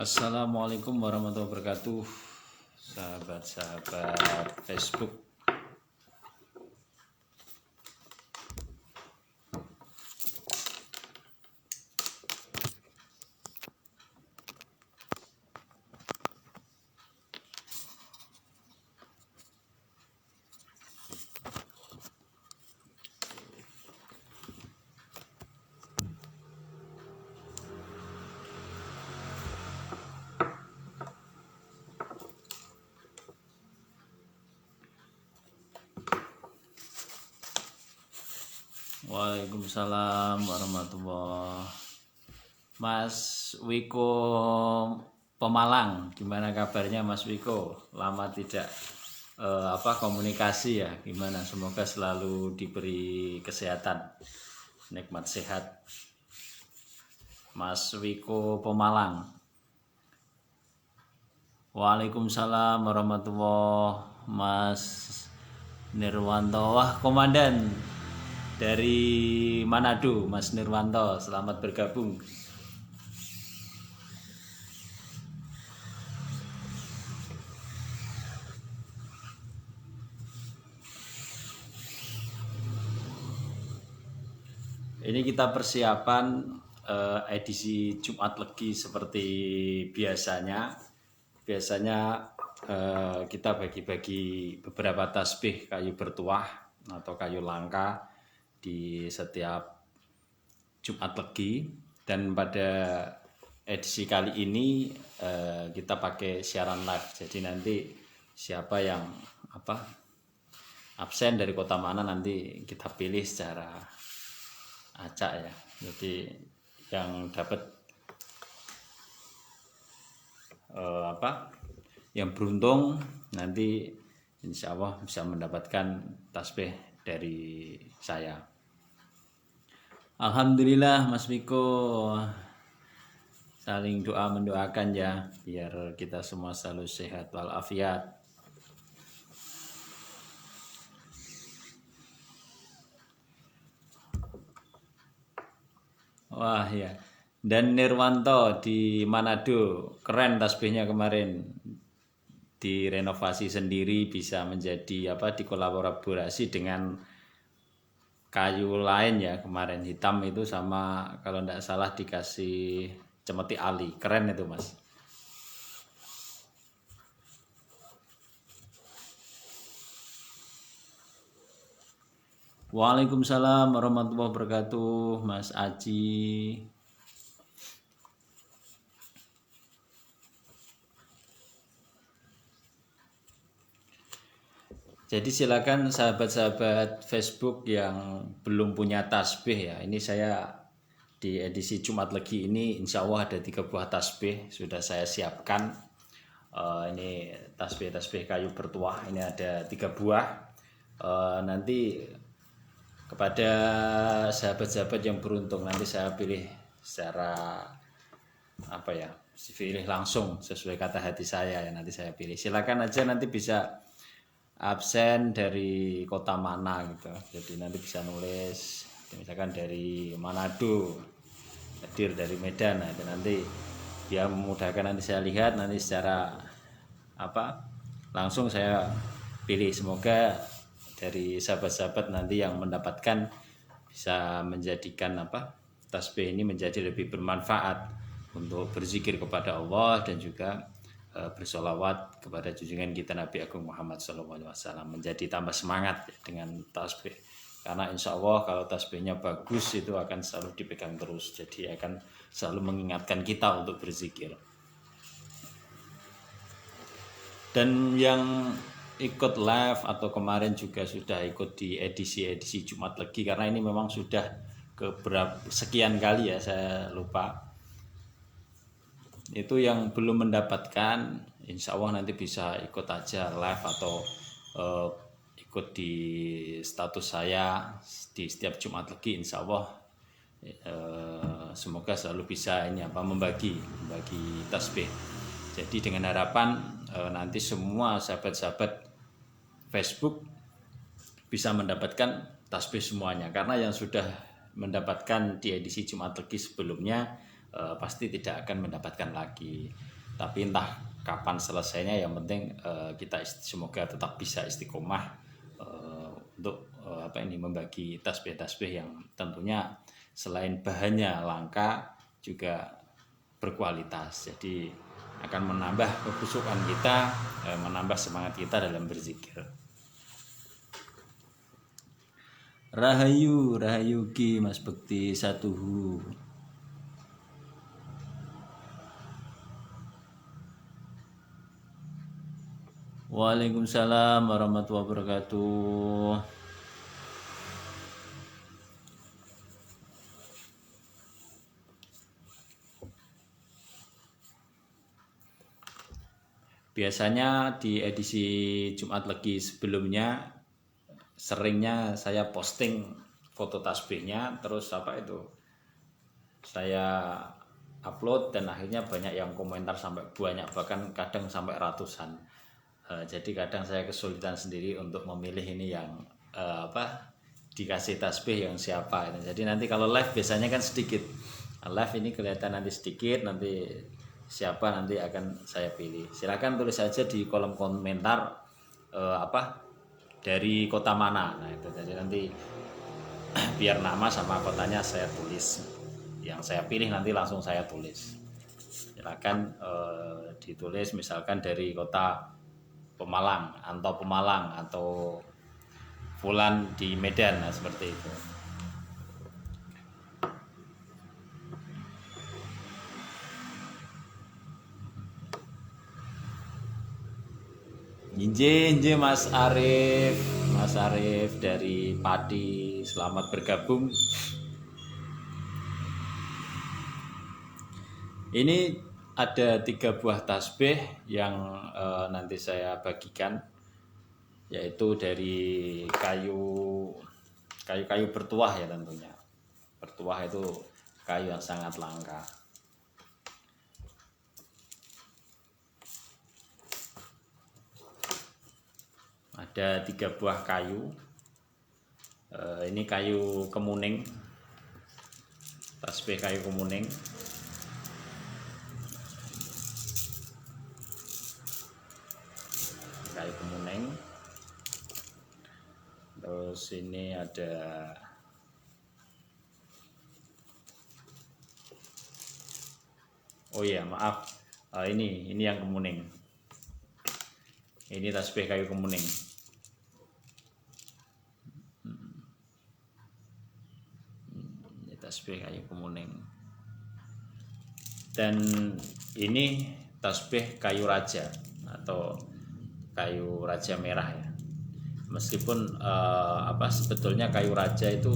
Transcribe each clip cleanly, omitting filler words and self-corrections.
Assalamualaikum warahmatullahi wabarakatuh, sahabat-sahabat Facebook. Waalaikumsalam warahmatullahi. Mas Wiko Pemalang, gimana kabarnya Mas Wiko? Lama tidak komunikasi ya. Gimana? Semoga selalu diberi kesehatan, nikmat sehat. Mas Wiko Pemalang. Waalaikumsalam warahmatullahi. Mas Nirwanto, wah komandan dari Manado, Mas Nirwanto, selamat bergabung. Ini kita persiapan edisi Jumat Legi seperti biasanya. Biasanya kita bagi-bagi beberapa tasbih kayu bertuah atau kayu langka di setiap Jumat Legi, dan pada edisi kali ini kita pakai siaran live. Jadi nanti siapa yang absen dari kota mana nanti kita pilih secara acak ya. Jadi yang dapat yang beruntung nanti insya Allah bisa mendapatkan tasbih dari saya. Alhamdulillah Mas Miko, saling doa mendoakan ya, biar kita semua selalu sehat walafiat. Wah ya, dan Nirwanto di Manado, keren tasbihnya kemarin, direnovasi sendiri, bisa menjadi dikolaborasi dengan kayu lain ya. Kemarin hitam itu sama kalau tidak salah dikasih cemeti ali, keren itu Mas. Waalaikumsalam warahmatullahi wabarakatuh, Mas Aji. Jadi silakan sahabat-sahabat Facebook yang belum punya tasbih ya. Ini saya di edisi Jumat Legi ini insya Allah ada 3 buah tasbih sudah saya siapkan. Ini tasbih kayu bertuah, ini ada 3 buah. Nanti kepada sahabat-sahabat yang beruntung nanti saya pilih secara pilih langsung sesuai kata hati saya ya, nanti saya pilih. Silakan aja nanti bisa absen dari kota mana gitu. Jadi nanti bisa nulis misalkan dari Manado, hadir dari Medan. Nah, itu nanti biar memudahkan, nanti saya lihat nanti secara langsung saya pilih. Semoga dari sahabat-sahabat nanti yang mendapatkan bisa menjadikan tasbih ini menjadi lebih bermanfaat untuk berzikir kepada Allah dan juga bersolawat kepada junjungan kita Nabi Agung Muhammad SAW, menjadi tambah semangat dengan tasbih. Karena insya Allah kalau tasbihnya bagus itu akan selalu dipegang terus, jadi akan selalu mengingatkan kita untuk berzikir. Dan yang ikut live atau kemarin juga sudah ikut di edisi Jumat Legi, karena ini memang sudah sekian kali ya, saya lupa. Itu yang belum mendapatkan, insya Allah nanti bisa ikut aja live atau ikut di status saya di setiap Jumat Legi, insya Allah. Semoga selalu bisa membagi tasbih. Jadi dengan harapan nanti semua sahabat-sahabat Facebook bisa mendapatkan tasbih semuanya, karena yang sudah mendapatkan di edisi Jumat Legi sebelumnya pasti tidak akan mendapatkan lagi. Tapi entah kapan selesainya, yang penting kita semoga tetap bisa istiqomah untuk membagi tasbih-tasbih yang tentunya selain bahannya langka juga berkualitas. Jadi akan menambah kekhusyukan kita, menambah semangat kita dalam berzikir. Rahayu, rahayu ki Mas Bekti Satuhu. Waalaikumsalam warahmatullahi wabarakatuh. Biasanya di edisi Jumat Legi sebelumnya seringnya saya posting foto tasbihnya, terus saya upload dan akhirnya banyak yang komentar sampai banyak, bahkan kadang sampai ratusan. Jadi kadang saya kesulitan sendiri untuk memilih ini yang dikasih tasbih yang siapa. Jadi nanti kalau live biasanya kan sedikit, live ini kelihatan nanti sedikit, nanti siapa nanti akan saya pilih. Silakan tulis saja di kolom komentar dari kota mana. Nah itu jadi nanti biar nama sama kotanya saya tulis, yang saya pilih nanti langsung saya tulis. Silakan ditulis misalkan dari kota Pemalang atau Fulan di Medan, nah seperti itu. Inje Mas Arif dari Pati, selamat bergabung. Ini ada 3 buah tasbih yang nanti saya bagikan, yaitu dari kayu bertuah ya tentunya. Bertuah itu kayu yang sangat langka. Ada 3 buah kayu. Ini kayu kemuning, tasbih kayu kemuning. Kayu kemuning. Terus ini ada maaf, ini yang kemuning. Ini tasbih kayu kemuning. Ini tasbih kayu kemuning. Dan ini tasbih kayu raja atau kayu raja merah ya. Meskipun sebetulnya kayu raja itu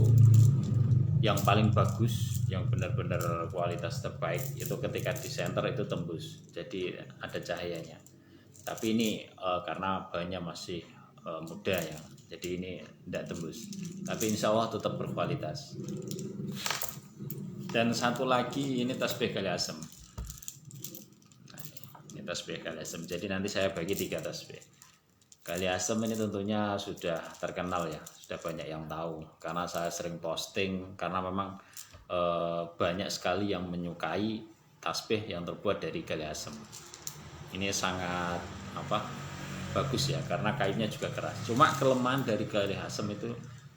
yang paling bagus, yang benar-benar kualitas terbaik itu ketika di center itu tembus, jadi ada cahayanya. Tapi ini karena bahannya masih muda ya, jadi ini tidak tembus. Tapi insya Allah tetap berkualitas. Dan satu lagi ini tasbih kali asem. Nah, ini tasbih kali asem. Jadi nanti saya bagi 3 tasbih. Kali asem ini tentunya sudah terkenal ya, sudah banyak yang tahu karena saya sering posting, karena memang banyak sekali yang menyukai tasbih yang terbuat dari kali asem. Ini sangat bagus ya, karena kayunya juga keras. Cuma kelemahan dari kali asem itu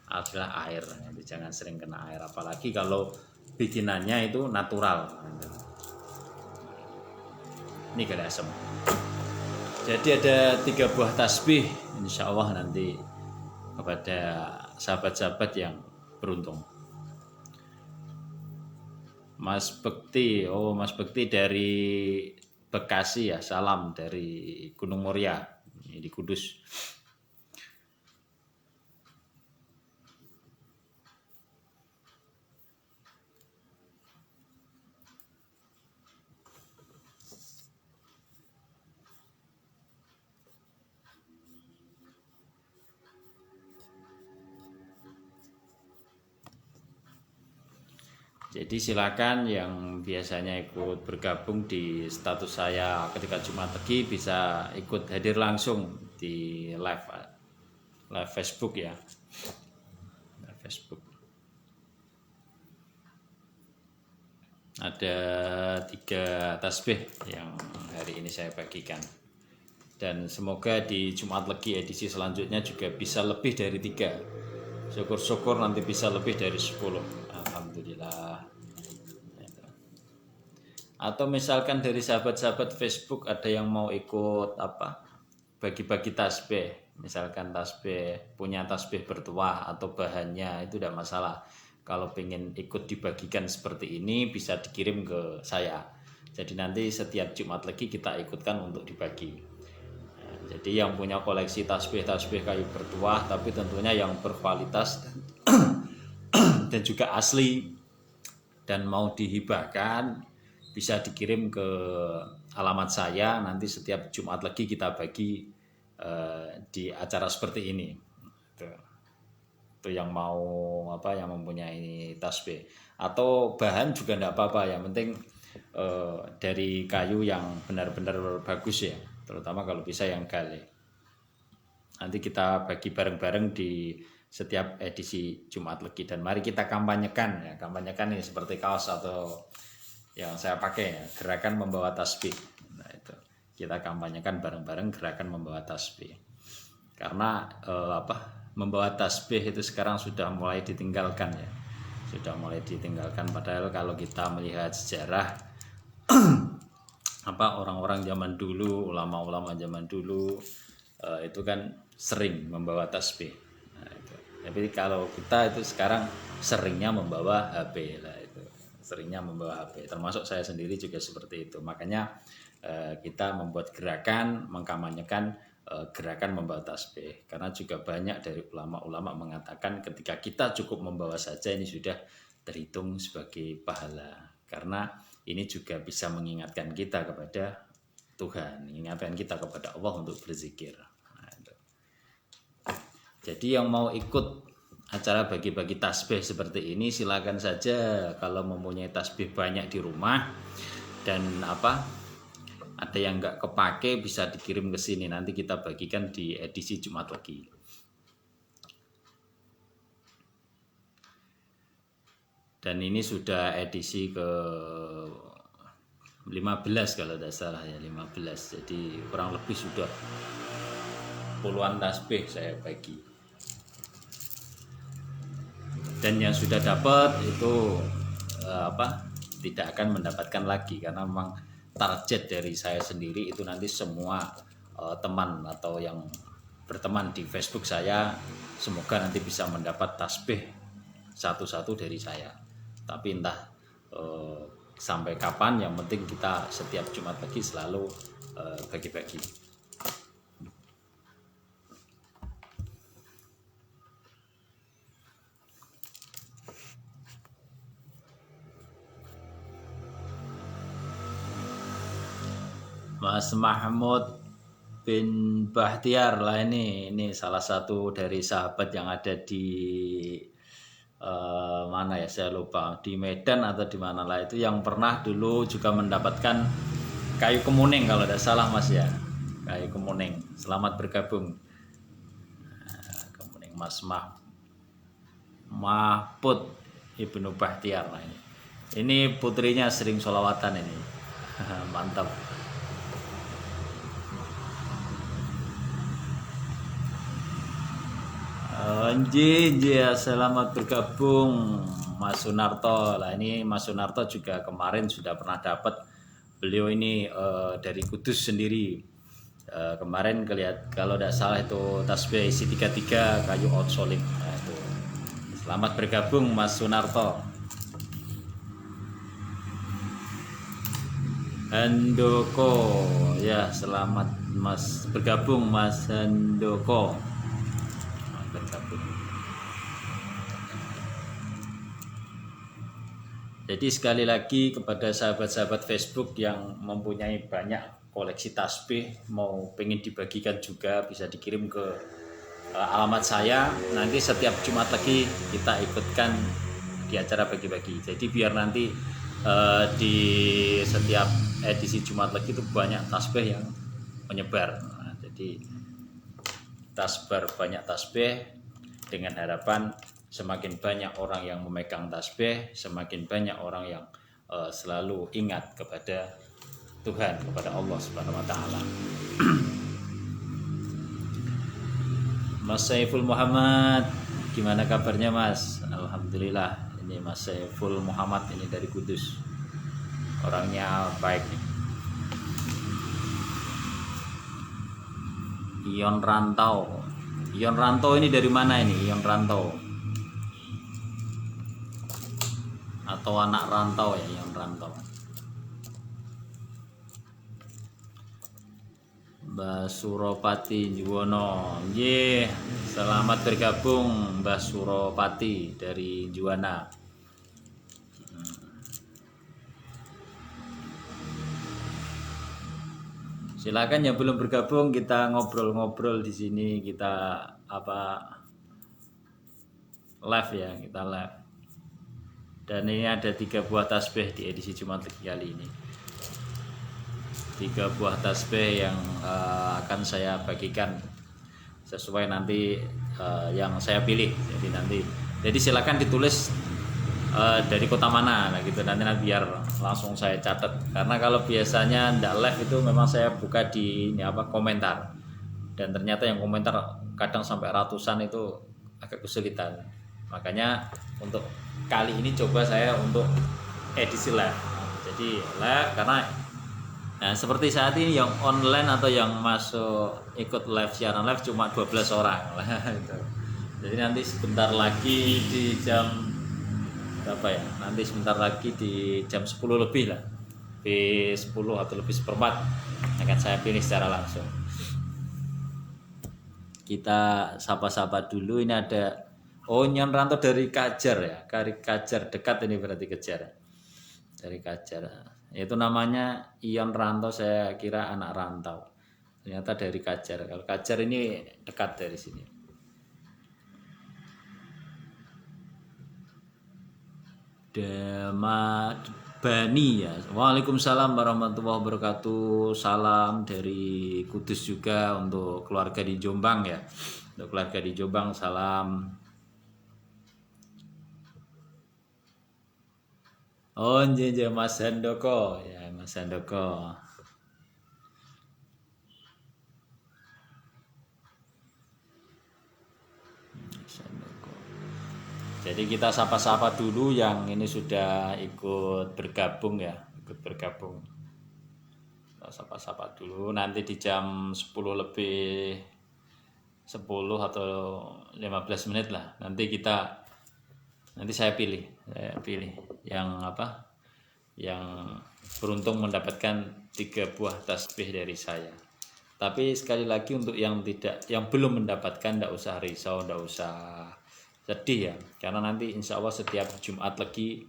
adalah air, jadi jangan sering kena air, apalagi kalau bikinannya itu natural. Ini kali asem. Jadi ada 3 buah tasbih, insya Allah nanti kepada sahabat-sahabat yang beruntung. Mas Bekti dari Bekasi ya, salam dari Gunung Muria di Kudus. Jadi silakan yang biasanya ikut bergabung di status saya ketika Jumat Legi bisa ikut hadir langsung di live Facebook ya. Live Facebook. ada 3 tasbih yang hari ini saya bagikan, dan semoga di Jumat Legi edisi selanjutnya juga bisa lebih dari 3. Syukur-syukur nanti bisa lebih dari 10. Alhamdulillah. Atau misalkan dari sahabat-sahabat Facebook ada yang mau ikut bagi-bagi tasbih, misalkan tasbih, punya tasbih bertuah atau bahannya, itu tidak masalah. Kalau pengen ikut dibagikan seperti ini bisa dikirim ke saya, jadi nanti setiap Jumat Legi kita ikutkan untuk dibagi. Jadi yang punya koleksi tasbih-tasbih kayu bertuah tapi tentunya yang berkualitas dan juga asli dan mau dihibahkan bisa dikirim ke alamat saya. Nanti setiap Jumat Legi kita bagi di acara seperti ini. Itu yang mau yang mempunyai tasbih atau bahan juga enggak apa-apa, yang penting dari kayu yang benar-benar bagus ya, terutama kalau bisa yang gale. Nanti kita bagi bareng-bareng di setiap edisi Jumat Legi, dan mari kita kampanyekan ya. Kampanyekan ini seperti kaos atau yang saya pakai ya, gerakan membawa tasbih. Nah, itu kita kampanyekan bareng-bareng gerakan membawa tasbih. Karena membawa tasbih itu sekarang sudah mulai ditinggalkan ya. Sudah mulai ditinggalkan, padahal kalau kita melihat sejarah orang-orang zaman dulu, ulama-ulama zaman dulu itu kan sering membawa tasbih. Nah, itu. Tapi kalau kita itu sekarang seringnya membawa HP lah, itu seringnya membawa HP, termasuk saya sendiri juga seperti itu. Makanya kita membuat gerakan mengkampanyekan gerakan membawa tasbih, karena juga banyak dari ulama-ulama mengatakan ketika kita cukup membawa saja ini sudah terhitung sebagai pahala, karena ini juga bisa mengingatkan kita kepada Tuhan, mengingatkan kita kepada Allah untuk berzikir. Nah, jadi yang mau ikut acara bagi-bagi tasbih seperti ini silakan saja. Kalau mempunyai tasbih banyak di rumah dan ada yang nggak kepake bisa dikirim ke sini, nanti kita bagikan di edisi Jumat Legi. Dan ini sudah edisi ke 15 kalau tidak salah ya, 15. Jadi kurang lebih sudah puluhan tasbih saya bagi. Dan yang sudah dapat itu tidak akan mendapatkan lagi, karena memang target dari saya sendiri itu nanti semua teman atau yang berteman di Facebook saya semoga nanti bisa mendapat tasbih satu-satu dari saya. Tapi entah sampai kapan, yang penting kita setiap Jumat Pagi selalu bagi-bagi. Mas Mahmud bin Bahtiar lah, ini salah satu dari sahabat yang ada di mana ya, saya lupa, di Medan atau di mana lah, itu yang pernah dulu juga mendapatkan kayu kemuning kalau tidak salah Mas ya, kayu kemuning. Selamat bergabung. Kemuning Mas Mahmud Ibnu Bahtiar lah ini putrinya sering sholawatan ini. Mantap. Ya, selamat bergabung Mas Sunarto. Lah ini Mas Sunarto juga kemarin sudah pernah dapat. Beliau ini dari Kudus sendiri. Kemarin kalau tidak salah itu tasbih isi 33 kayu outsolid. Nah, itu. Selamat bergabung Mas Sunarto. Handoko ya, selamat Mas bergabung Mas Handoko. Bergabung. Jadi sekali lagi kepada sahabat-sahabat Facebook yang mempunyai banyak koleksi tasbih, mau pengen dibagikan juga bisa dikirim ke alamat saya. Nanti setiap Jumat lagi kita ikutkan di acara bagi-bagi. Jadi biar nanti di setiap edisi Jumat lagi itu banyak tasbih yang menyebar. Nah, jadi tasbar banyak tasbih dengan harapan semakin banyak orang yang memegang tasbih, semakin banyak orang yang selalu ingat kepada Tuhan, kepada Allah Subhanahu wa taala. Mas Saiful Muhammad, gimana kabarnya Mas? Alhamdulillah, ini Mas Saiful Muhammad ini dari Kudus, orangnya baik nih. Ion Rantau ini dari mana ini? Ion Rantau atau anak rantau ya? Ion Rantau. Mbak Suropati Juwono, selamat bergabung Mbak Suropati dari Juwana. Silakan yang belum bergabung, kita ngobrol-ngobrol di sini, kita live ya, kita live. Dan ini ada 3 buah tasbih di edisi Jumat Legi kali ini. 3 buah tasbih yang akan saya bagikan sesuai nanti yang saya pilih. Jadi silakan ditulis dari kota mana, nah gitu nanti biar langsung saya catat. Karena kalau biasanya ndak live itu memang saya buka di komentar, dan ternyata yang komentar kadang sampai ratusan, itu agak kesulitan. Makanya untuk kali ini coba saya untuk edisi live. Jadi live karena seperti saat ini yang online atau yang masuk ikut live siaran live cuma 12 orang Jadi nanti sebentar lagi di jam sebentar lagi di jam 10 lebih lah, di 10 atau lebih seperempat akan saya pilih secara langsung. Kita sapa-sapa dulu. Ini ada Nyon Rantau dari Kajar ya, Kajar dekat ini berarti Kejar dari Kajar. Itu namanya Ion Rantau, saya kira anak rantau, ternyata dari Kajar. Kalau Kajar ini dekat dari sini. Bani ya. Waalaikumsalam warahmatullahi wabarakatuh. Salam dari Kudus juga untuk keluarga di Jombang ya. Untuk keluarga di Jombang salam. Oh, Mas Handoko ya, Mas Handoko. Jadi kita sapa-sapa dulu yang ini sudah ikut bergabung ya, Kita sapa-sapa dulu, nanti di jam 10 lebih 10 atau 15 menit lah. Nanti saya pilih yang beruntung mendapatkan 3 buah tasbih dari saya. Tapi sekali lagi untuk yang belum mendapatkan, tidak usah risau, tidak usah sedih ya, karena nanti insya Allah setiap Jumat Legi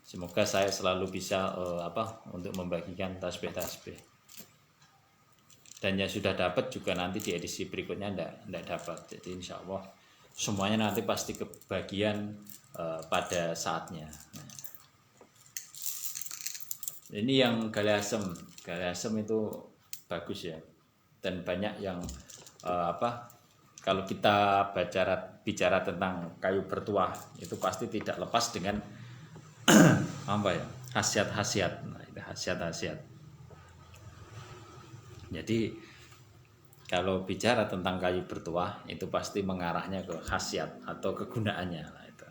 semoga saya selalu bisa untuk membagikan tasbih. Dan yang sudah dapat juga nanti di edisi berikutnya tidak dapat. Jadi insya Allah semuanya nanti pasti kebagian pada saatnya. Ini yang gali asem itu bagus ya, dan banyak yang kalau kita bicara tentang kayu bertuah itu pasti tidak lepas dengan khasiat-khasiat. Nah, itu khasiat-khasiat. Jadi kalau bicara tentang kayu bertuah itu pasti mengarahnya ke khasiat atau kegunaannya. Nah, itu.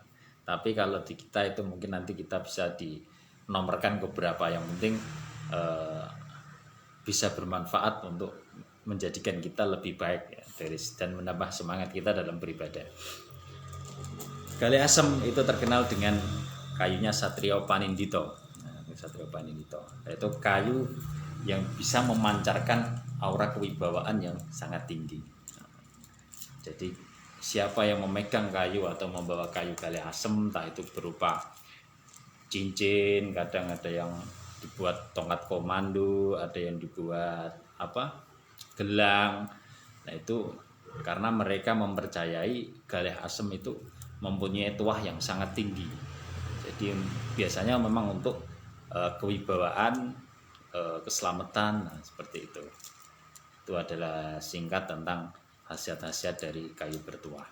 Tapi kalau di kita itu mungkin nanti kita bisa nomorkan beberapa yang penting bisa bermanfaat untuk menjadikan kita lebih baik ya, dan menambah semangat kita dalam beribadah. Gali asem itu terkenal dengan kayunya Satrio Panindito. Satrio Panindito yaitu kayu yang bisa memancarkan aura kewibawaan yang sangat tinggi. Jadi siapa yang memegang kayu atau membawa kayu gali asem, entah itu berupa cincin, kadang ada yang dibuat tongkat komando, ada yang dibuat gelang. Nah itu karena mereka mempercayai galih asem itu mempunyai tuah yang sangat tinggi. Jadi biasanya memang untuk kewibawaan, keselamatan, nah, seperti itu. Itu adalah singkat tentang khasiat-khasiat dari kayu bertuah.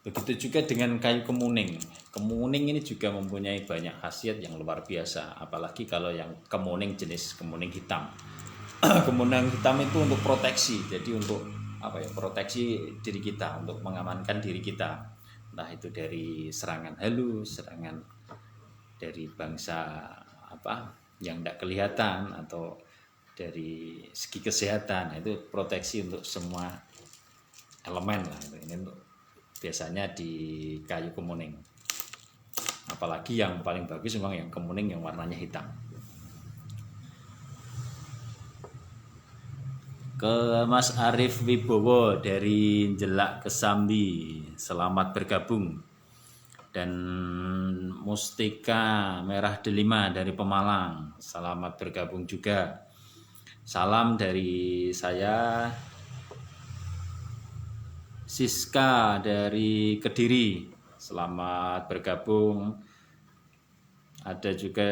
Begitu juga dengan kayu kemuning. Kemuning ini juga mempunyai banyak khasiat yang luar biasa, apalagi kalau yang kemuning jenis kemuning hitam. Kemuning hitam itu untuk proteksi, jadi untuk proteksi diri kita, untuk mengamankan diri kita, entah itu dari serangan halus, serangan dari bangsa yang tidak kelihatan, atau dari segi kesehatan. Itu proteksi untuk semua elemen lah. Ini untuk biasanya di kayu kemuning, apalagi yang paling bagus memang yang kemuning yang warnanya hitam. Ke Mas Arief Wibowo dari Jelak Kesambi, selamat bergabung. Dan Mustika Merah Delima dari Pemalang, selamat bergabung juga. Salam dari saya. Siska dari Kediri, selamat bergabung. Ada juga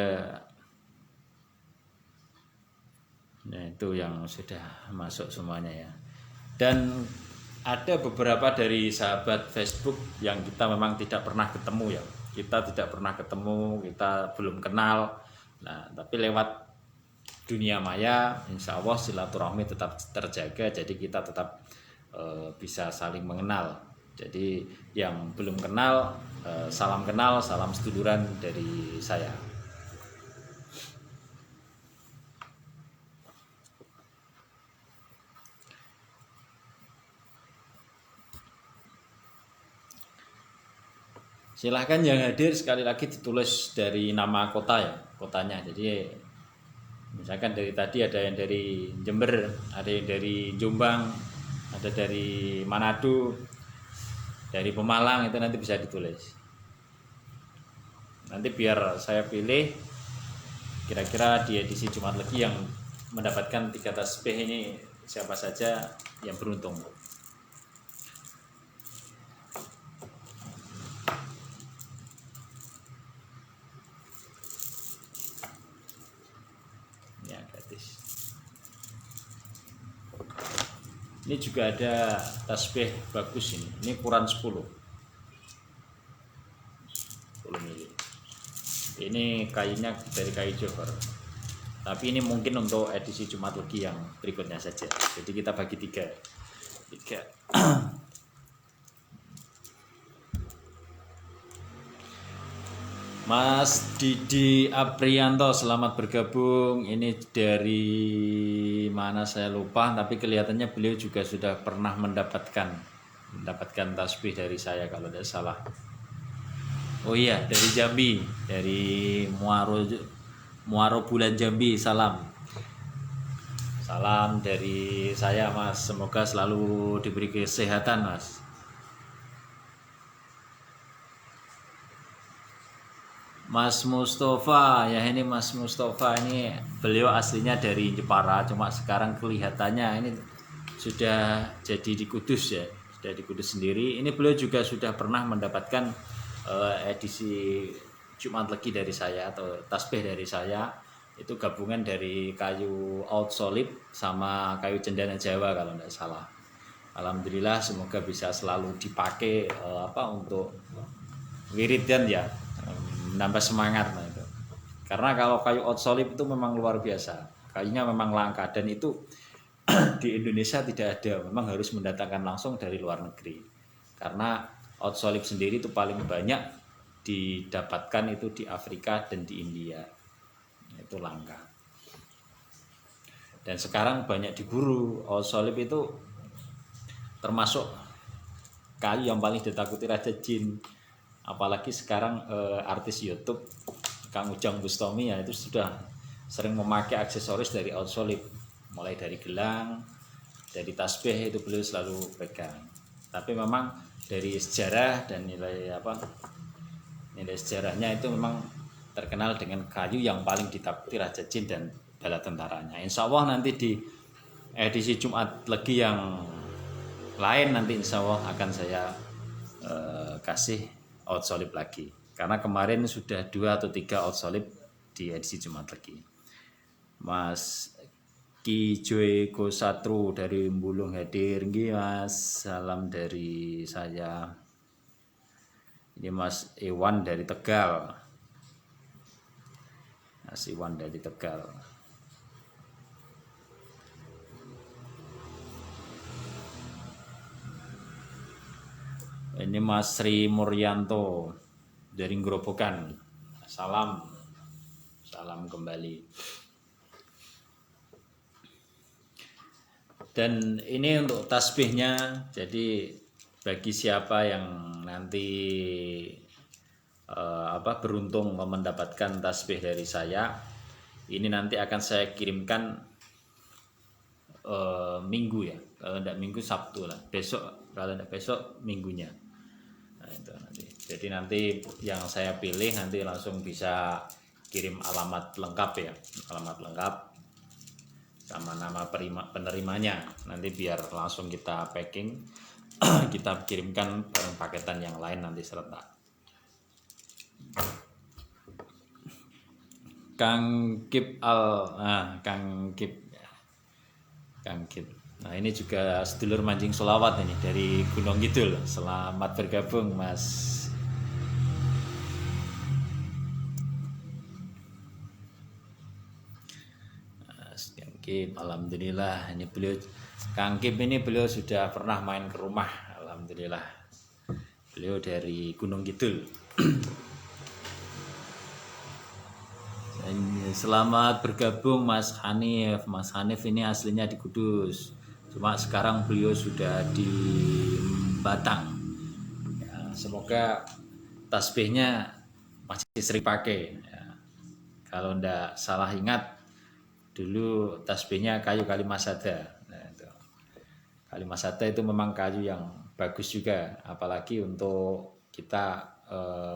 itu yang sudah masuk semuanya ya. Dan ada beberapa dari sahabat Facebook yang kita memang tidak pernah ketemu ya. Kita tidak pernah ketemu, kita belum kenal. Nah, tapi lewat dunia maya, insya Allah silaturahmi tetap terjaga. Jadi kita tetap bisa saling mengenal. Jadi yang belum kenal, salam kenal, salam seduluran dari saya. Silahkan yang hadir sekali lagi ditulis dari nama kota ya, kotanya. Jadi misalkan dari tadi ada yang dari Jember, ada yang dari Jombang, ada dari Manado, dari Pemalang, itu nanti bisa ditulis. Nanti biar saya pilih kira-kira di edisi Jumat Legi yang mendapatkan 3 tasbih ini siapa saja yang beruntung. Ya, gratis. Ini juga ada tasbih bagus ini. Ini ukuran 10 mili. Ini kayunya dari kayu Johor. Tapi ini mungkin untuk edisi Jumat Legi yang berikutnya saja. Jadi kita bagi 3. Mas Didi Aprianto, selamat bergabung. Ini dari mana saya lupa, tapi kelihatannya beliau juga sudah pernah mendapatkan tasbih dari saya kalau tidak salah. Oh iya, dari Jambi, dari Muaro Bulan Jambi. Salam dari saya Mas, semoga selalu diberi kesehatan Mas. Mas Mustafa, ya ini Mas Mustafa ini beliau aslinya dari Jepara, cuma sekarang kelihatannya ini sudah jadi di Kudus ya, sudah di Kudus sendiri. Ini beliau juga sudah pernah mendapatkan edisi Jumat Legi dari saya atau tasbih dari saya. Itu gabungan dari kayu Oud Solid sama kayu cendana Jawa kalau tidak salah. Alhamdulillah, semoga bisa selalu dipakai untuk wiridan ya, menambah semangat itu. Karena kalau kayu Oud Solid itu memang luar biasa, kayunya memang langka, dan itu di Indonesia tidak ada, memang harus mendatangkan langsung dari luar negeri. Karena Oud Solid sendiri itu paling banyak didapatkan itu di Afrika dan di India, itu langka. Dan sekarang banyak diburu. Oud Solid itu termasuk kayu yang paling ditakuti Raja Jin. Apalagi sekarang artis YouTube Kang Ujang Bustami ya, itu sudah sering memakai aksesoris dari Oud Solid, mulai dari gelang, dari tasbih, itu beliau selalu pegang. Tapi memang dari sejarah dan nilai sejarahnya itu memang terkenal dengan kayu yang paling ditakuti Raja Jin dan bala tentaranya. Insya Allah nanti di edisi Jumat Legi yang lain nanti insya Allah akan saya kasih Oud Solid lagi, karena kemarin sudah 2 atau 3 Oud Solid di edisi Jumat Legi. Mas Kijoy Gosatru dari Mbulung hadir, Mas, salam dari saya. Ini Mas Iwan dari Tegal. Mas Iwan dari Tegal. Ini Mas Sri Muryanto dari Grobogan. Salam kembali. Dan ini untuk tasbihnya, jadi bagi siapa yang nanti beruntung mendapatkan tasbih dari saya, ini nanti akan saya kirimkan minggu ya, kalau tidak minggu Sabtu lah, besok, kalau tidak besok minggunya. Nah, itu nanti. Jadi nanti yang saya pilih nanti langsung bisa kirim alamat lengkap ya, alamat lengkap sama nama penerimanya. Nanti biar langsung kita packing, kita kirimkan barang paketan yang lain nanti serentak. Kang Kip. Nah ini juga sedulur mancing solawat ini dari Gunung Kidul. Selamat bergabung Mas. Kang Kip, alhamdulillah. Ini beliau Kang Kip ini beliau sudah pernah main ke rumah, alhamdulillah. Beliau dari Gunung Kidul. Selamat bergabung Mas Hanif. Mas Hanif ini aslinya di Kudus, cuma sekarang beliau sudah di Batang ya, semoga tasbihnya masih sering pakai ya. Kalau ndak salah ingat dulu tasbihnya kayu kalimasada. Nah, itu. Kalimasada itu memang kayu yang bagus juga, apalagi untuk kita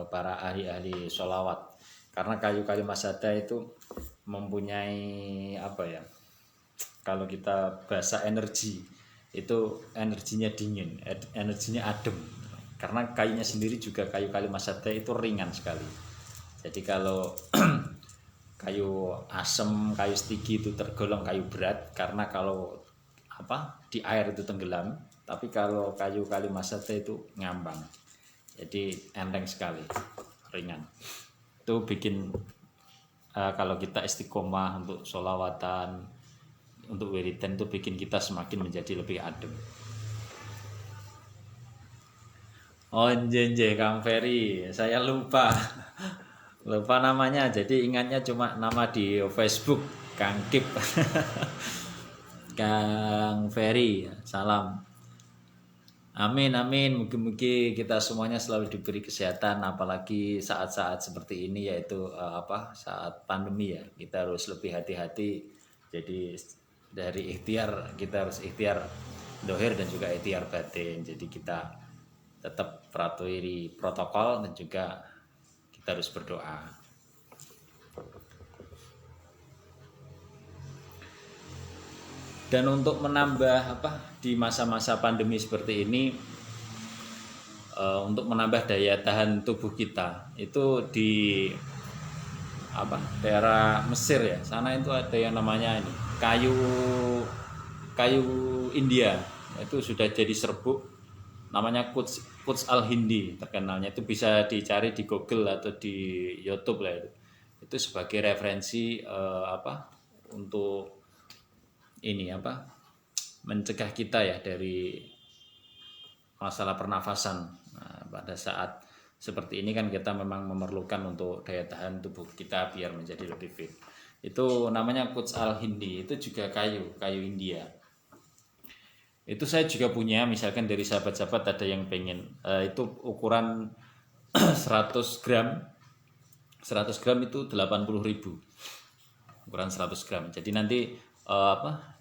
para ahli-ahli sholawat. Karena kayu kalimasada itu mempunyai apa ya? Kalau kita bahasa energi, itu energinya dingin, energinya adem. Karena kayunya sendiri juga kayu kalimasada itu ringan sekali. Jadi kalau kayu asem, kayu stigi itu tergolong kayu berat karena kalau di air itu tenggelam, tapi kalau kayu kalimasada itu ngambang. Jadi enteng sekali, ringan. Itu bikin kalau kita istiqomah untuk sholawatan, untuk wiridan, itu bikin kita semakin menjadi lebih adem. Oh jenje Kang Ferry, saya lupa namanya, jadi ingatnya cuma nama di Facebook Kang Kip. Kang Ferry, salam. Amin, mugi-mugi kita semuanya selalu diberi kesehatan, apalagi saat-saat seperti ini, yaitu saat pandemi ya. Kita harus lebih hati-hati. Jadi dari ikhtiar, kita harus ikhtiar dohir dan juga ikhtiar batin. Jadi kita tetap patuhi protokol dan juga kita harus berdoa. Dan untuk menambah di masa-masa pandemi seperti ini, untuk menambah daya tahan tubuh kita, itu di daerah Mesir ya, sana itu ada yang namanya ini kayu India, itu sudah jadi serbuk, namanya Quds al-Hindi terkenalnya. Itu bisa dicari di Google atau di YouTube lah itu sebagai referensi untuk ini mencegah kita ya dari masalah pernafasan. Nah, pada saat seperti ini kan kita memang memerlukan untuk daya tahan tubuh kita biar menjadi lebih fit. Itu namanya Quds al-Hindi, itu juga kayu India. Itu saya juga punya, misalkan dari sahabat-sahabat ada yang pengen, itu ukuran 100 gram itu 80.000, ukuran 100 gram. Jadi nanti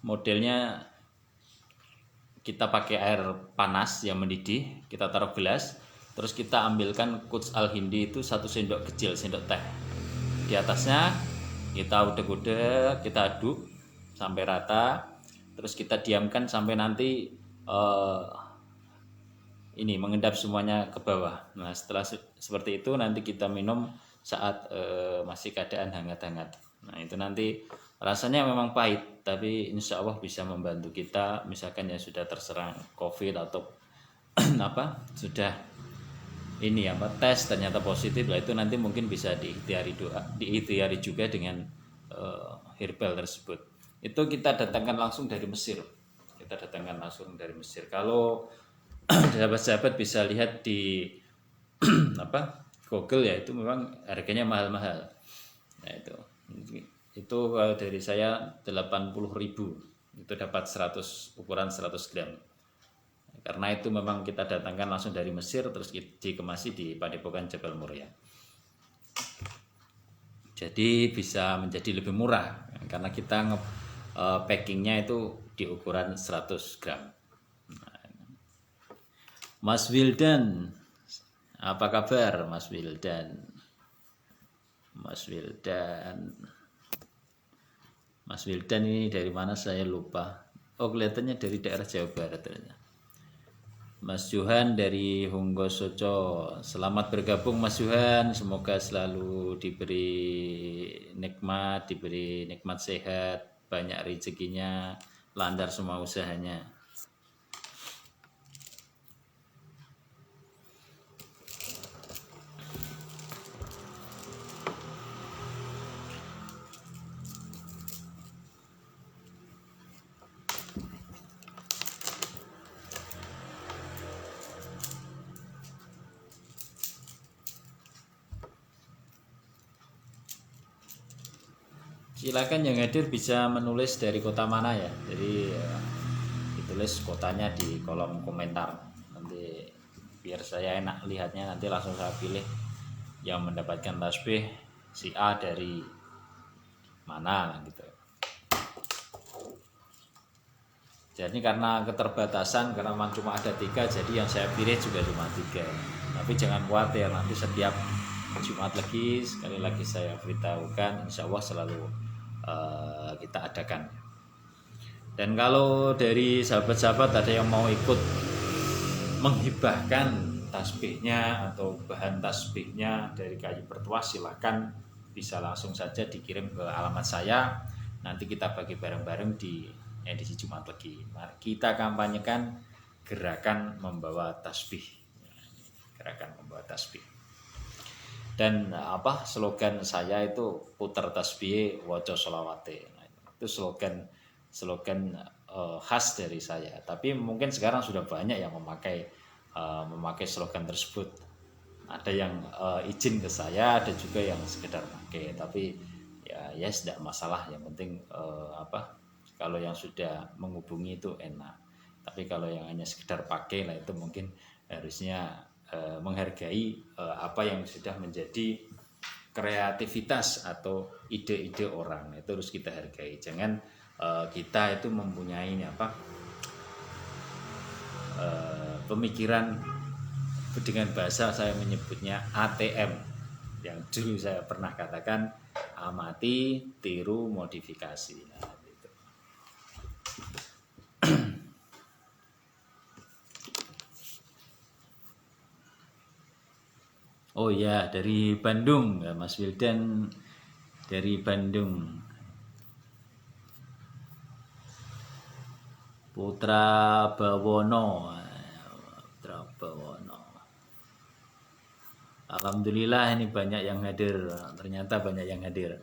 modelnya kita pakai air panas yang mendidih, kita taruh gelas, terus kita ambilkan Quds al-Hindi itu 1 sendok kecil, sendok teh. Di atasnya kita udek-udek, kita aduk sampai rata, terus kita diamkan sampai nanti ini mengendap semuanya ke bawah. Nah setelah seperti itu nanti kita minum saat masih keadaan hangat-hangat. Nah itu nanti rasanya memang pahit, tapi insya Allah bisa membantu kita, misalkan yang sudah terserang COVID atau sudah ini apa tes ternyata positif lah, itu nanti mungkin bisa diikhtiari juga dengan herbal tersebut. Itu kita datangkan langsung dari Mesir. Kalau sahabat-sahabat bisa lihat di apa Google ya, itu memang harganya mahal-mahal. Nah itu kalau dari saya 80.000 itu dapat 100 ukuran 100 gram. Karena itu memang kita datangkan langsung dari Mesir, terus dikemasi di Padepokan Jabal Muria. Jadi bisa menjadi lebih murah karena kita packingnya itu di ukuran 100 gram. Mas Wildan, apa kabar Mas Wildan? Mas Wildan ini dari mana saya lupa. Oh, kelihatannya dari daerah Jawa Barat ternyata. Mas Johan dari Hunggosoco, selamat bergabung Mas Johan, semoga selalu diberi nikmat sehat, banyak rezekinya, lancar semua usahanya. Silakan yang hadir bisa menulis dari kota mana ya. Jadi ditulis kotanya di kolom komentar. Nanti biar saya enak lihatnya, nanti langsung saya pilih yang mendapatkan tasbih si A dari mana gitu. Jadi karena keterbatasan, karena memang cuma ada 3, jadi yang saya pilih juga cuma 3. Tapi jangan khawatir, nanti setiap Jumat lagi, sekali lagi saya beritahukan, insya Allah selalu kita adakan. Dan kalau dari sahabat-sahabat ada yang mau ikut menghibahkan tasbihnya atau bahan tasbihnya dari kayu bertuah, silahkan bisa langsung saja dikirim ke alamat saya. Nanti kita bagi bareng-bareng di edisi Jumat lagi. Mari kita kampanyekan gerakan membawa tasbih. Dan slogan saya itu putar tasbih waco sholawate. Nah, itu slogan khas dari saya. Tapi mungkin sekarang sudah banyak yang memakai slogan tersebut. Ada yang izin ke saya, ada juga yang sekedar pakai. Tapi ya tidak masalah. Yang penting kalau yang sudah menghubungi itu enak. Tapi kalau yang hanya sekedar pakai lah, itu mungkin harusnya menghargai apa yang sudah menjadi kreativitas atau ide-ide orang. Itu harus kita hargai. Jangan kita itu mempunyai pemikiran, dengan bahasa saya menyebutnya ATM, yang dulu saya pernah katakan amati, tiru, modifikasi. Nah, gitu. Oh ya, dari Bandung ya, Mas Wildan dari Bandung. Putra Bawono. Alhamdulillah ini banyak yang hadir. Ternyata banyak yang hadir.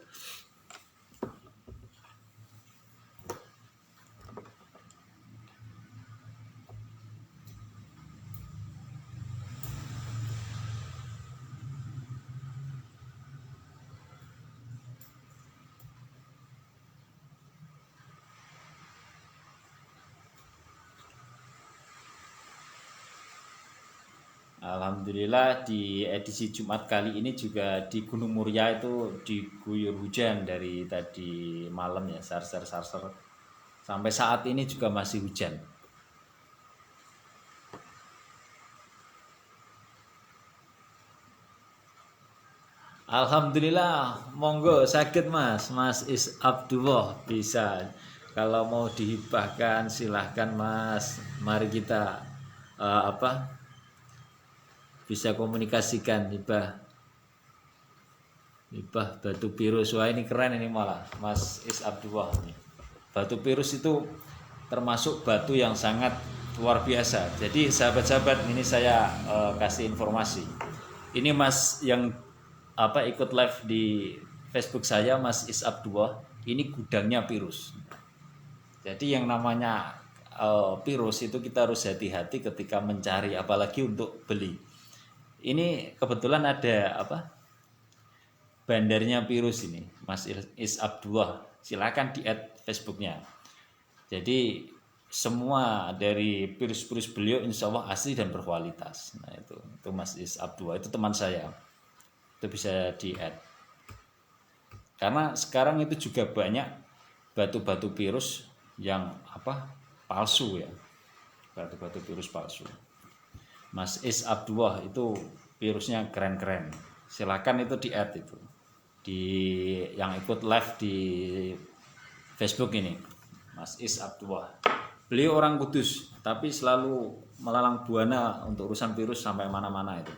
Alhamdulillah di edisi Jumat kali ini juga di Gunung Muria itu diguyur hujan dari tadi malam ya, sarser. Sampai saat ini juga masih hujan. Alhamdulillah, monggo sakit Mas Is Abdullah bisa. Kalau mau dihibahkan silahkan Mas. Mari kita bisa komunikasikan hibah batu pirus. Wah ini keren ini malah Mas Is Abdullah ini. Batu pirus itu termasuk batu yang sangat luar biasa. Jadi sahabat-sahabat, ini saya kasih informasi. Ini Mas yang ikut live di Facebook saya, Mas Isab 2, ini gudangnya virus. Jadi yang namanya virus itu kita harus hati-hati ketika mencari, apalagi untuk beli. Ini kebetulan ada bandarnya virus ini, Mas Isab 2. Silakan di-add Facebooknya. Jadi semua dari virus-virus beliau insya Allah asli dan berkualitas. Nah itu Mas Isab 2, itu teman saya. Itu bisa di-add. Karena sekarang itu juga banyak batu-batu virus yang palsu ya. Batu-batu virus palsu. Mas Isab 2 itu virusnya keren-keren. Silakan itu di-add itu. Di yang ikut live di Facebook ini. Mas Isab 2. Beliau orang Kudus, tapi selalu melalang buana untuk urusan virus sampai mana-mana itu.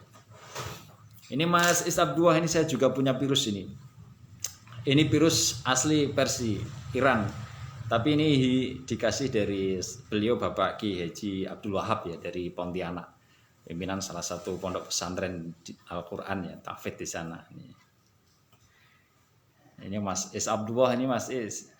Ini Mas Isab 2, ini saya juga punya virus ini. Ini virus asli versi Iran. Tapi ini dikasih dari beliau Bapak Ki Haji Abdul Wahab ya, dari Pontianak. Pimpinan salah satu pondok pesantren Al-Qur'an ya, tahfidz di sana. Ini Mas Isab 2, ini Mas Is.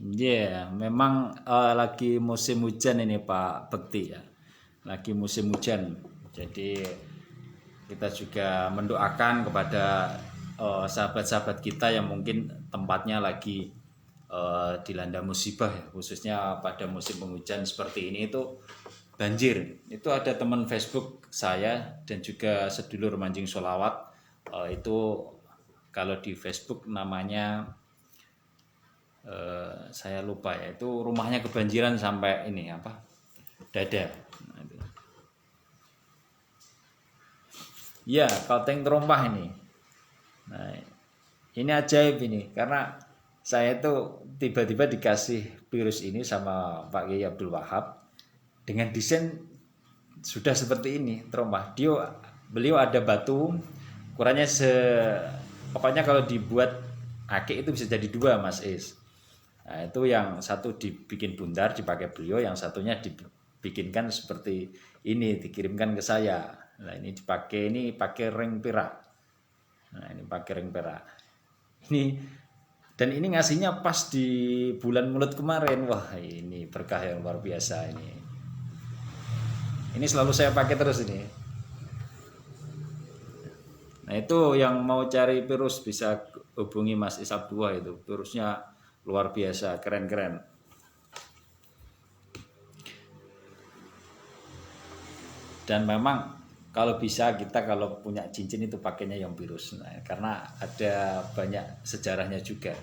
Ya, memang lagi musim hujan ini Pak Bekti ya. Lagi musim hujan. Jadi kita juga mendoakan kepada sahabat-sahabat kita yang mungkin tempatnya lagi dilanda musibah ya, khususnya pada musim penghujan seperti ini itu banjir. Itu ada teman Facebook saya dan juga sedulur mancing sholawat, itu kalau di Facebook namanya saya lupa ya, itu rumahnya kebanjiran sampai ini dada. Nah, itu. Ya, kalteng terompah ini. Nah, ini ajaib ini karena saya itu tiba-tiba dikasih virus ini sama Pak Kiai Abdul Wahab dengan desain sudah seperti ini terompah. Beliau ada batu ukurannya pokoknya kalau dibuat akik itu bisa jadi 2 Mas Is. Nah, itu yang satu dibikin bundar dipakai beliau, yang satunya dibikinkan seperti ini dikirimkan ke saya. Nah, ini pakai ring perak. Nah, ini pakai ring perak. Dan ini ngasihnya pas di bulan Mulut kemarin. Wah, ini berkah yang luar biasa ini. Ini selalu saya pakai terus ini. Nah, itu yang mau cari virus bisa hubungi Mas Isab 2 itu. Virusnya luar biasa, keren-keren. Dan memang kalau bisa kita kalau punya cincin itu pakainya yang virus. Nah, karena ada banyak sejarahnya juga.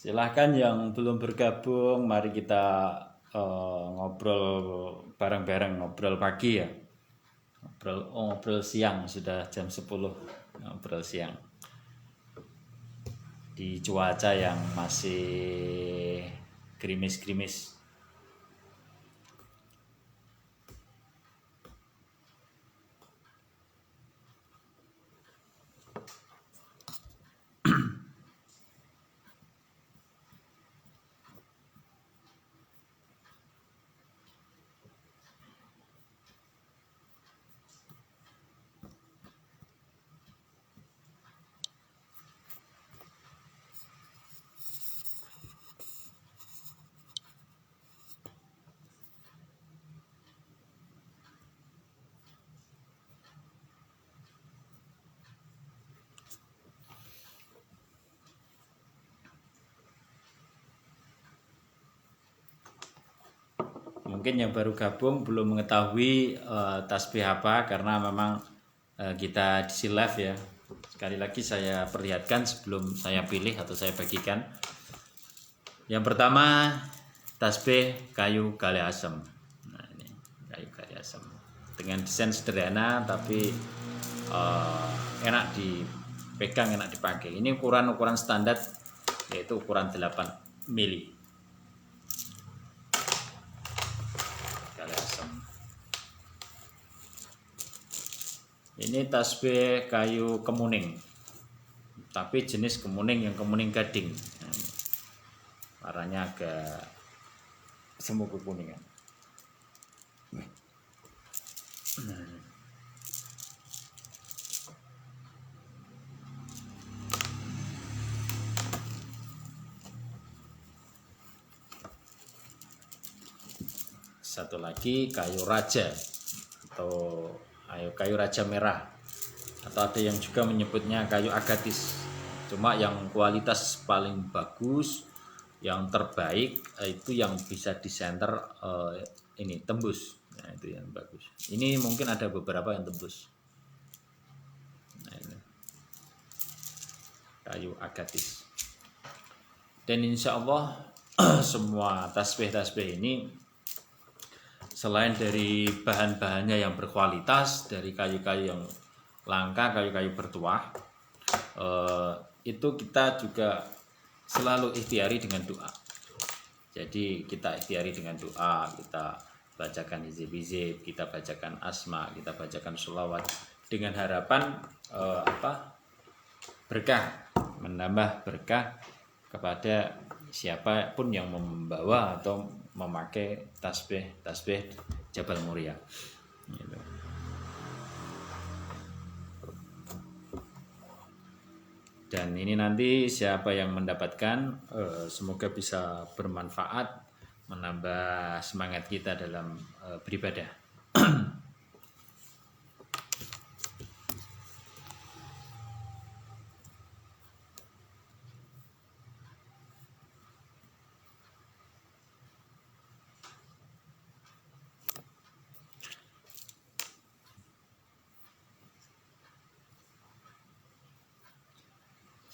Silahkan yang belum bergabung, mari kita ngobrol bareng-bareng, ngobrol pagi ya. Ngobrol siang, sudah jam 10, ngobrol siang. Di cuaca yang masih gerimis-gerimis. Mungkin yang baru gabung belum mengetahui tasbih apa, karena memang kita di live ya. Sekali lagi saya perlihatkan sebelum saya pilih atau saya bagikan. Yang pertama tasbih kayu gali asem. Nah, ini kayu gali asem dengan desain sederhana tapi enak dipegang, enak dipakai. Ini ukuran standar, yaitu ukuran 8 mili. Kali asam. Ini tasbih kayu kemuning, tapi jenis kemuning yang kemuning gading. Warnanya agak semu kekuningan. Satu lagi kayu raja atau kayu raja merah, atau ada yang juga menyebutnya kayu agatis. Cuma yang kualitas paling bagus, yang terbaik itu yang bisa disenter ini tembus. Nah, itu yang bagus. Ini mungkin ada beberapa yang tembus. Nah, ini kayu agatis. Dan insya Allah semua tasbih ini selain dari bahan-bahannya yang berkualitas, dari kayu-kayu yang langka, kayu-kayu bertuah, itu kita juga selalu ikhtiari dengan doa. Jadi kita ikhtiari dengan doa, kita bacakan hizib-hizib, kita bacakan asma, kita bacakan sholawat dengan harapan berkah, menambah berkah kepada siapapun yang membawa atau memakai tasbih Jabal Muria. Gitu. Dan ini nanti siapa yang mendapatkan, semoga bisa bermanfaat, menambah semangat kita dalam beribadah.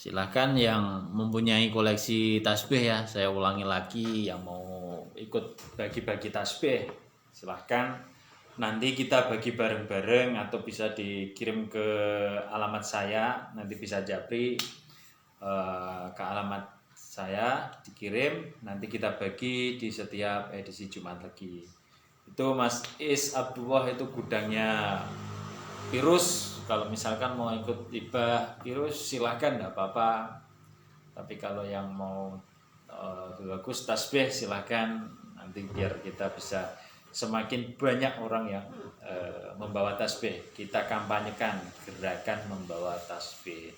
Silahkan yang mempunyai koleksi tasbih ya, saya ulangi lagi, yang mau ikut bagi-bagi tasbih silahkan. Nanti kita bagi bareng-bareng atau bisa dikirim ke alamat saya, nanti bisa japri ke alamat saya, dikirim, nanti kita bagi di setiap edisi Jumat Legi. Itu Mas Is Abdullah itu gudangnya Virus. Kalau misalkan mau ikut hibah Virus silahkan, enggak apa-apa. Tapi kalau yang mau bagus tasbih silahkan, nanti biar kita bisa semakin banyak orang yang membawa tasbih. Kita kampanyekan gerakan membawa tasbih.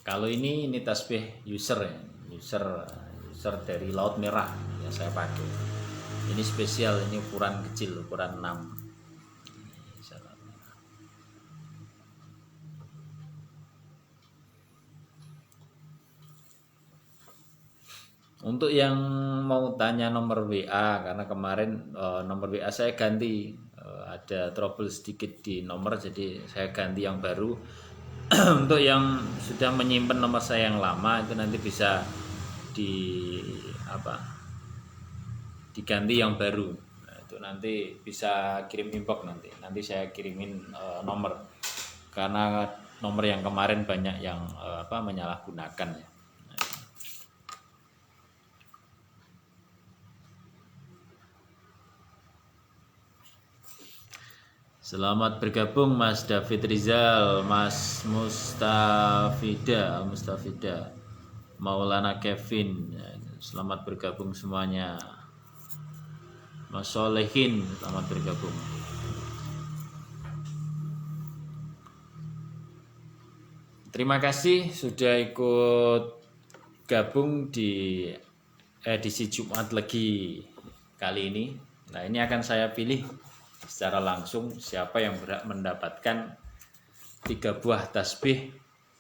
Kalau ini tasbih user ya, user dari Laut Merah yang saya pakai. Ini spesial, ini ukuran kecil, ukuran 6. Untuk yang mau tanya nomor WA, karena kemarin nomor WA saya ganti, ada trouble sedikit di nomor, jadi saya ganti yang baru. Untuk yang sudah menyimpan nomor saya yang lama itu nanti bisa diganti yang baru. Nah, itu nanti bisa kirim inbox, nanti saya kirimin nomor, karena nomor yang kemarin banyak yang menyalahgunakan ya. Selamat bergabung Mas David Rizal, Mas Mustafida, Maulana Kevin. Selamat bergabung semuanya. Mas Solehin, selamat bergabung. Terima kasih sudah ikut gabung di edisi Jumat Legi kali ini. Nah, ini akan saya pilih secara langsung siapa yang berhak mendapatkan 3 buah tasbih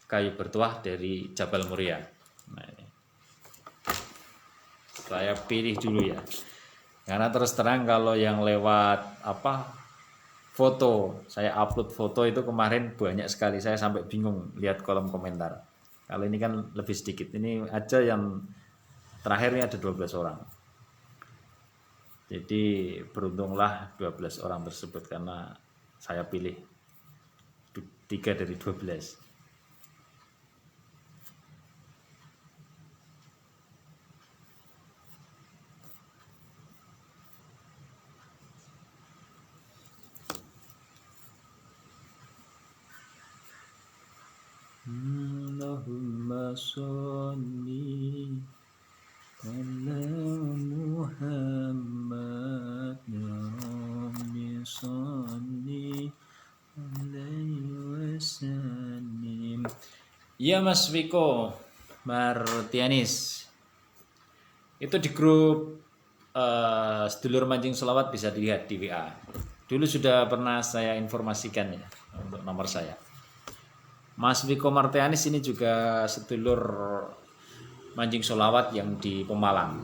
kayu bertuah dari Jabal Muria. Nah, ini saya pilih dulu ya, karena terus terang kalau yang lewat foto, saya upload foto itu kemarin banyak sekali, saya sampai bingung lihat kolom komentar. Kalau ini kan lebih sedikit, ini aja yang terakhir ini ada 12 orang. Jadi beruntunglah 12 orang tersebut karena saya pilih 3 dari 12. Allahumma sholli ala Muhammad ya Rabbi sholli alaihi wasallim. Ya Mas Wiko Martianis, itu di grup sedulur mancing selawat bisa dilihat di WA. Dulu sudah pernah saya informasikan ya untuk nomor saya. Mas Wiko Martianis ini juga sedulur mancing solawat yang di Pemalang.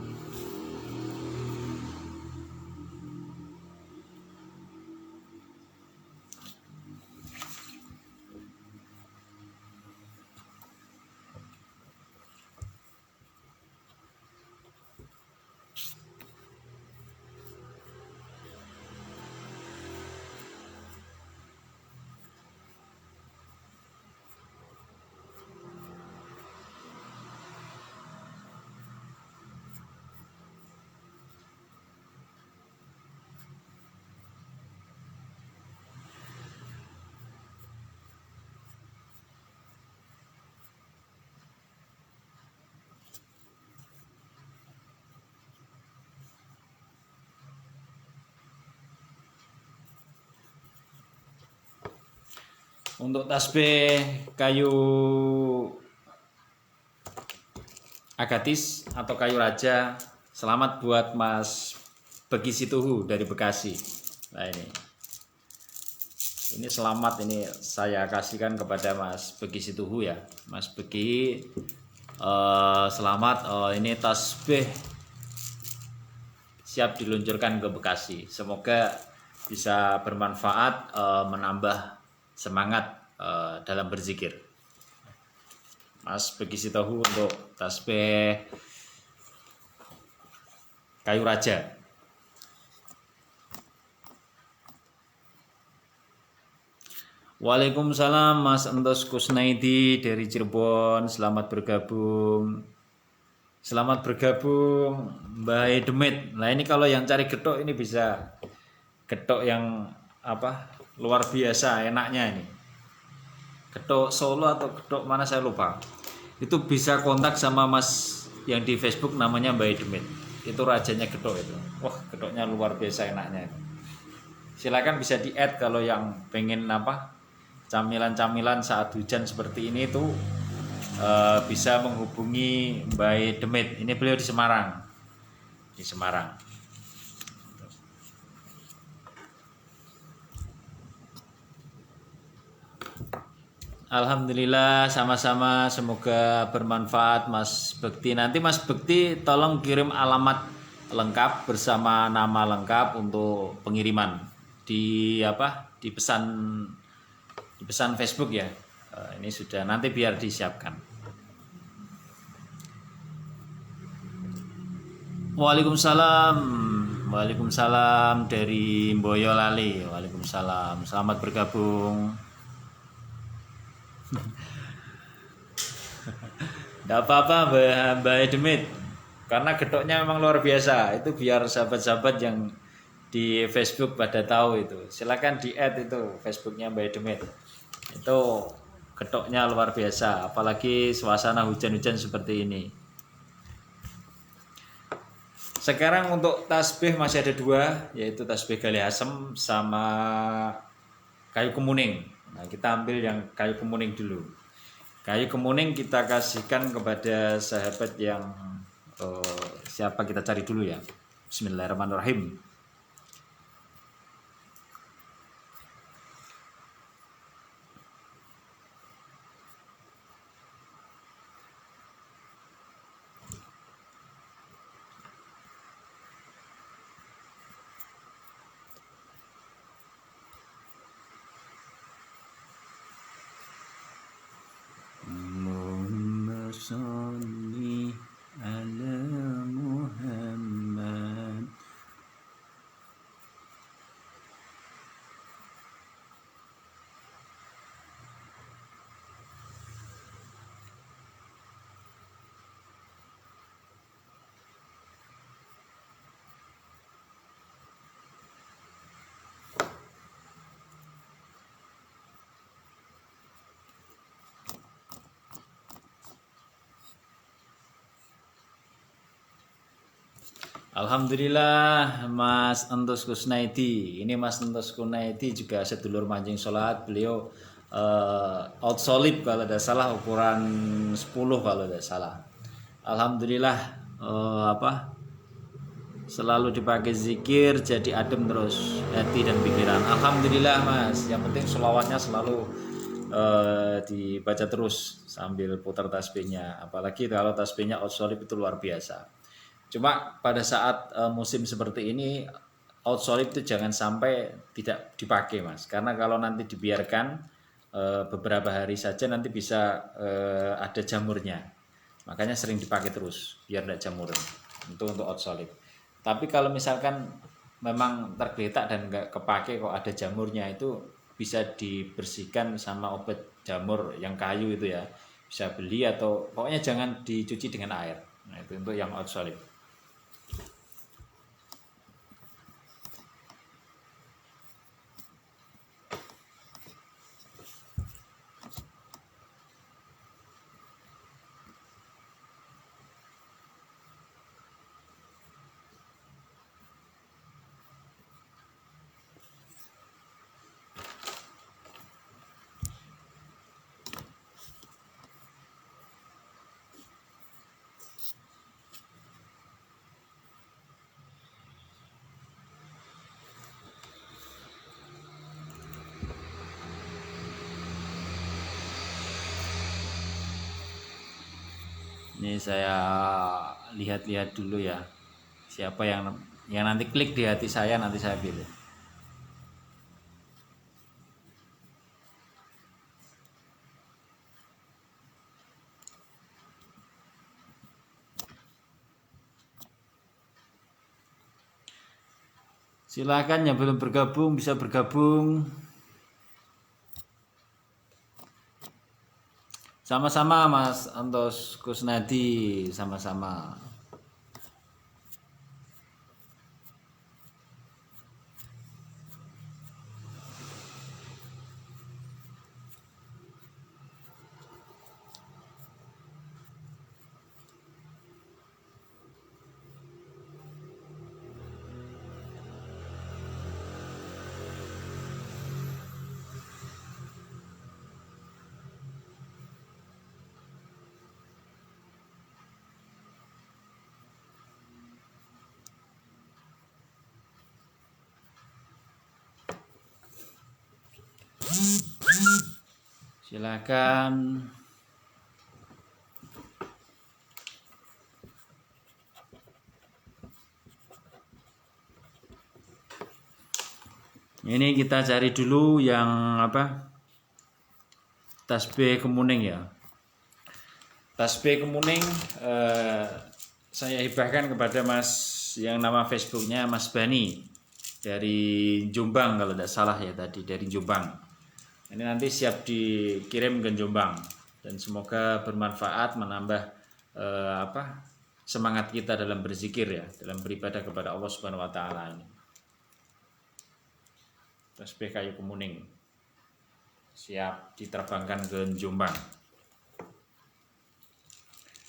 Untuk tasbih kayu agatis atau kayu raja, selamat buat Mas Begi Situhu dari Bekasi. Nah ini selamat, ini saya kasihkan kepada Mas Begi Situhu ya. Mas Begi selamat, ini tasbih siap diluncurkan ke Bekasi. Semoga bisa bermanfaat, menambah semangat dalam berzikir. Mas Begi tahu untuk tasbih kayu raja. Waalaikumsalam Mas Entos Kusnaidi dari Cirebon, selamat bergabung. Selamat bergabung Mbak Demit. Nah ini kalau yang cari getok ini bisa getok yang apa? Luar biasa enaknya ini. Getok Solo atau getok mana saya lupa. Itu bisa kontak sama Mas yang di Facebook namanya Mbak Demit. Itu rajanya getok itu. Wah, getoknya luar biasa enaknya. Silakan bisa di-add kalau yang pengen apa? Camilan-camilan saat hujan seperti ini tuh bisa menghubungi Mbak Demit. Ini beliau di Semarang. Di Semarang. Alhamdulillah sama-sama, semoga bermanfaat Mas Bekti. Nanti Mas Bekti tolong kirim alamat lengkap bersama nama lengkap untuk pengiriman di apa? Di pesan Facebook ya. Ini sudah nanti biar disiapkan. Waalaikumsalam. Waalaikumsalam dari Boyolali. Waalaikumsalam. Selamat bergabung. Tidak apa-apa Mbak Demit, karena getoknya memang luar biasa. Itu biar sahabat-sahabat yang di Facebook pada tahu itu. Silakan di-add itu Facebooknya Mbak Demit. Itu getoknya luar biasa, apalagi suasana hujan-hujan seperti ini. Sekarang untuk tasbih masih ada 2, yaitu tasbih gali asem sama kayu kemuning. Nah, kita ambil yang kayu kemuning dulu. Kayu kemuning kita kasihkan kepada sahabat yang siapa, kita cari dulu ya. Bismillahirrahmanirrahim. Sholli ala Muhammad Alhamdulillah Mas Entus Kusnaidi. Ini Mas Entus Kusnaidi juga sedulur mancing sholat. Beliau outsolib kalau tidak salah, ukuran 10 kalau tidak salah. Alhamdulillah selalu dipakai zikir jadi adem terus hati dan pikiran. Alhamdulillah Mas. Yang penting sholawatnya selalu dibaca terus sambil putar tasbihnya. Apalagi kalau tasbihnya outsolib itu luar biasa. Cuma pada saat musim seperti ini outsolib itu jangan sampai tidak dipakai Mas. Karena kalau nanti dibiarkan beberapa hari saja nanti bisa ada jamurnya. Makanya sering dipakai terus biar tidak jamuran untuk outsolib. Tapi kalau misalkan memang tergeletak dan nggak kepake kok ada jamurnya, itu bisa dibersihkan sama obat jamur yang kayu itu ya. Bisa beli atau pokoknya jangan dicuci dengan air. Nah itu untuk yang outsolib. Ini saya lihat-lihat dulu ya. Siapa yang nanti klik di hati saya, nanti saya pilih. Silakan yang belum bergabung bisa bergabung. Sama-sama Mas Entus Kusnadi, sama-sama. Silakan. Ini kita cari dulu yang tasbih kemuning ya. Tasbih kemuning saya hibahkan kepada Mas yang nama Facebooknya Mas Bani dari Jombang kalau tidak salah ya tadi, dari Jombang. Ini nanti siap dikirim ke Jombang dan semoga bermanfaat, menambah semangat kita dalam berzikir ya, dalam beribadah kepada Allah Subhanahu wa taala ini. Tasbih kayu kemuning siap diterbangkan ke Jombang.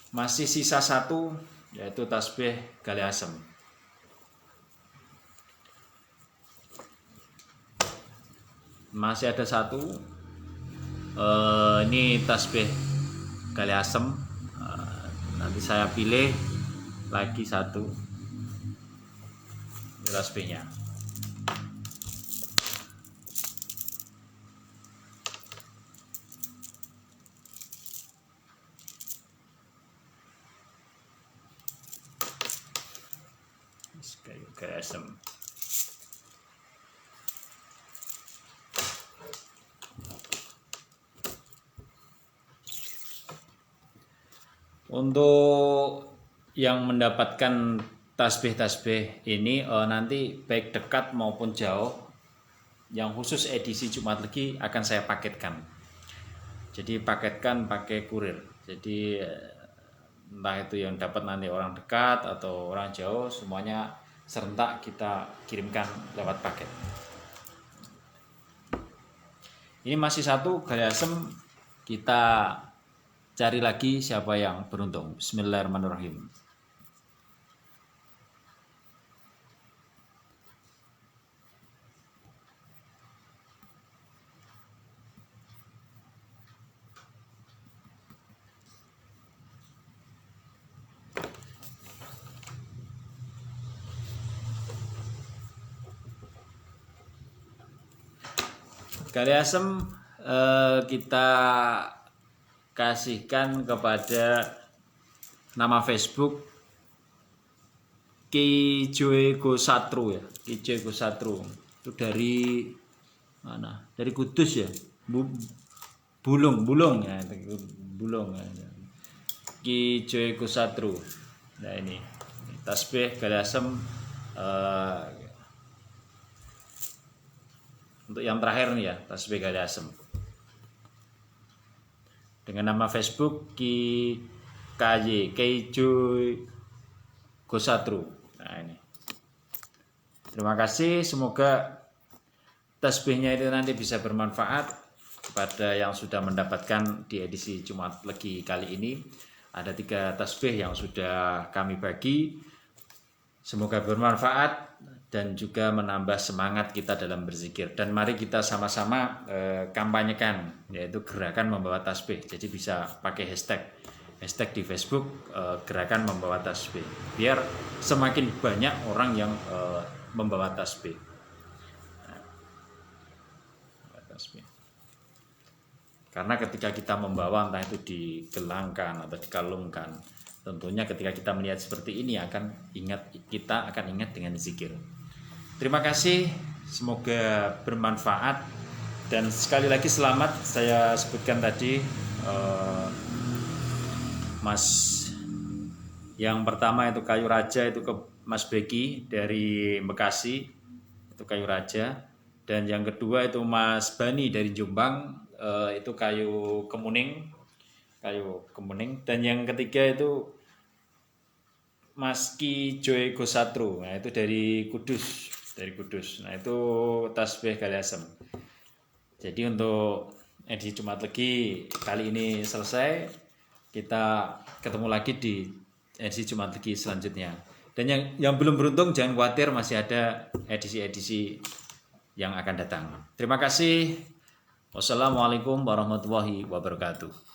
Masih sisa satu, yaitu tasbih gali asem. Masih ada satu, ini tasbih gali asem. Nanti saya pilih lagi satu tasbihnya. Gali asem. Untuk yang mendapatkan tasbih-tasbih ini nanti baik dekat maupun jauh, yang khusus edisi Jumat Legi akan saya paketkan. Jadi paketkan pakai kurir. Jadi entah itu yang dapat nanti orang dekat atau orang jauh, semuanya serentak kita kirimkan lewat paket. Ini masih satu gali asem, kita cari lagi siapa yang beruntung. Bismillahirrahmanirrahim. Kali asem kita kasihkan kepada nama Facebook Ki Joe Gosatru ya, Ki Joe Gosatru itu dari mana? Dari Kudus ya, Bulung ya, Bulung ya. Ki Joe Gosatru. Nah ini tasbih Kali Asem untuk yang terakhir nih ya, tasbih Kali Asem dengan nama Facebook Ki Joe Gosatru. Nah ini. Terima kasih, semoga tasbihnya itu nanti bisa bermanfaat kepada yang sudah mendapatkan di edisi Jumat Legi kali ini. Ada 3 tasbih yang sudah kami bagi. Semoga bermanfaat dan juga menambah semangat kita dalam berzikir. Dan mari kita sama-sama kampanyekan, yaitu gerakan membawa tasbih. Jadi bisa pakai hashtag di Facebook gerakan membawa tasbih, biar semakin banyak orang yang membawa tasbih. Karena ketika kita membawa, entah itu digelangkan atau dikalungkan, tentunya ketika kita melihat seperti ini kita akan ingat dengan zikir. Terima kasih, semoga bermanfaat, dan sekali lagi selamat. Saya sebutkan tadi Mas yang pertama itu Kayu Raja, itu ke Mas Beki dari Bekasi, itu Kayu Raja. Dan yang kedua itu Mas Bani dari Jombang, itu kayu kemuning. Dan yang ketiga itu Mas Ki Joe Gosatru, nah itu dari Kudus. Nah itu tasbih Kali Asem. Jadi untuk edisi Jumat Legi kali ini selesai. Kita ketemu lagi di edisi Jumat Legi selanjutnya. Dan yang belum beruntung jangan khawatir, masih ada edisi-edisi yang akan datang. Terima kasih. Wassalamualaikum warahmatullahi wabarakatuh.